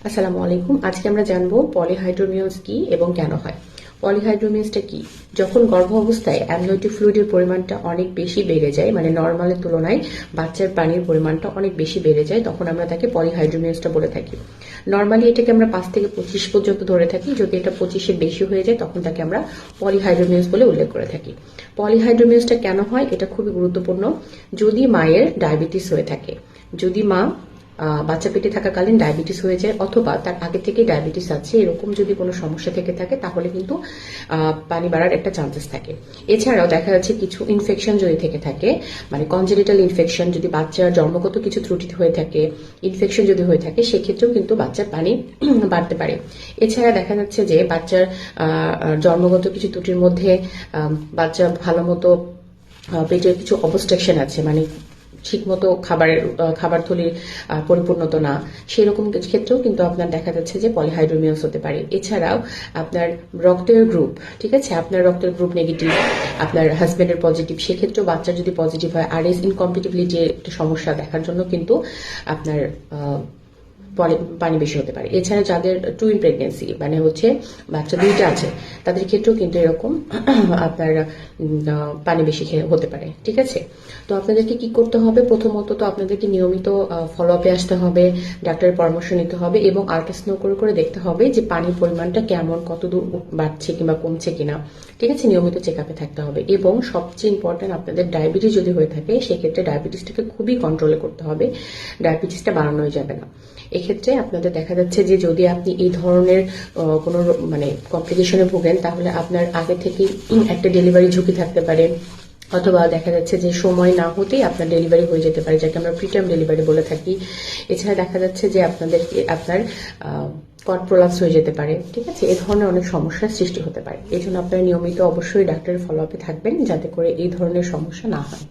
আসসালামু আলাইকুম। আজকে আমরা জানবো পলিহাইড্রোমিয়ালস কি এবং কেন হয়। পলিহাইড্রোমিয়ালসটা কি? যখন গর্ভ অবস্থায় অ্যামনিওটিক ফ্লুইডের পরিমাণটা অনেক বেশি বেড়ে যায়, মানে নর্মালের তুলনায় বাচ্চার পানির পরিমাণটা অনেক বেশি বেড়ে যায়, তখন আমরা তাকে পলিহাইড্রোমিয়ালসটা বলে থাকি। নর্মালি এটাকে আমরা 5 থেকে 25 পর্যন্ত ধরে থাকি। যদি এটা 25-এর বেশি হয়ে যায় তখন তাকে আমরা পলিহাইড্রোমিয়ালস বলে উল্লেখ করে থাকি। পলিহাইড্রোমিয়ালসটা কেন হয় এটা খুবই গুরুত্বপূর্ণ। যদি মায়ের ডায়াবেটিস হয়ে থাকে, যদি মা বাচ্চা পেটে থাকাকালীন ডায়াবেটিস হয়ে যায় অথবা তার আগে থেকে ডায়াবেটিস আছে, এরকম যদি কোনো সমস্যা থেকে থাকে তাহলে কিন্তু পানি বাড়ার একটা চান্সেস থাকে। এছাড়াও দেখা যাচ্ছে কিছু ইনফেকশন যদি থেকে থাকে, মানে কনজেনিটাল ইনফেকশন, যদি বাচ্চার জন্মগত কিছু ত্রুটি হয়ে থাকে, ইনফেকশন যদি হয়ে থাকে, সেক্ষেত্রেও কিন্তু বাচ্চার পানি বাড়তে পারে। এছাড়া দেখা যাচ্ছে যে বাচ্চার জন্মগত কিছু ত্রুটির মধ্যে বাচ্চা ভালো মতো পেটের কিছু অবস্ট্রাকশন আছে, মানে ঠিকমতো খাবার থলির পরিপূর্ণতা না, সেরকম ক্ষেত্রেও কিন্তু আপনার দেখা যাচ্ছে যে পলিহাইড্রোমিয়ালস হতে পারে। এছাড়াও আপনার রক্তের গ্রুপ, ঠিক আছে, আপনার রক্তের গ্রুপ নেগেটিভ, আপনার হাজবেন্ডের পজিটিভ, সেক্ষেত্রেও বাচ্চার যদি পজিটিভ হয়, আরএস ইনকম্পিটিবিলিটির একটা সমস্যা দেখার জন্য কিন্তু আপনার পানি বেশি হতে পারে। এছাড়া যাদের টুইন প্রেগনেন্সি, মানে হচ্ছে বাচ্চা দুইটা আছে, তাদের ক্ষেত্রেও কিন্তু এরকম আপনার পানি বেশি হতে পারে। ঠিক আছে, তো আপনাদেরকে কি করতে হবে? প্রথমত তো আপনাদেরকে নিয়মিত ফলো আপে আসতে হবে, ডাক্তারের পরামর্শ নিতে হবে এবং আল্ট্রাসাউন্ড করে করে দেখতে হবে যে পানির পরিমাণটা কেমন, কতদূর বাড়ছে কিংবা কমছে কিনা। ঠিক আছে, নিয়মিত চেক আপে থাকতে হবে। এবং সবচেয়ে ইম্পর্টেন্ট, আপনাদের ডায়াবেটিস যদি হয়ে থাকে সেক্ষেত্রে ডায়াবেটিসটাকে খুবই কন্ট্রোলে করতে হবে, ডায়াবেটিসটা বাড়ানোই যাবে না। এক্ষেত্রে আপনাদের দেখা যাচ্ছে যে যদি আপনি এই ধরনের কোনো মানে কমপ্লিকেশনে ভোগেন তাহলে আপনার আগে থেকেই একটা ডেলিভারি ঝুঁকি থাকতে পারে, অথবা দেখা যাচ্ছে যে সময় না হতেই আপনার ডেলিভারি হয়ে যেতে পারে, যাকে আমরা প্রিটার্ম ডেলিভারি বলে থাকি। এছাড়া দেখা যাচ্ছে যে আপনার কর্ড প্রোলাপস হয়ে যেতে পারে। ঠিক আছে, এই ধরনের অনেক সমস্যার সৃষ্টি হতে পারে। এই জন্য আপনারা নিয়মিত অবশ্যই ডাক্তারের ফলো আপে থাকবেন যাতে করে এই ধরনের সমস্যা না হয়।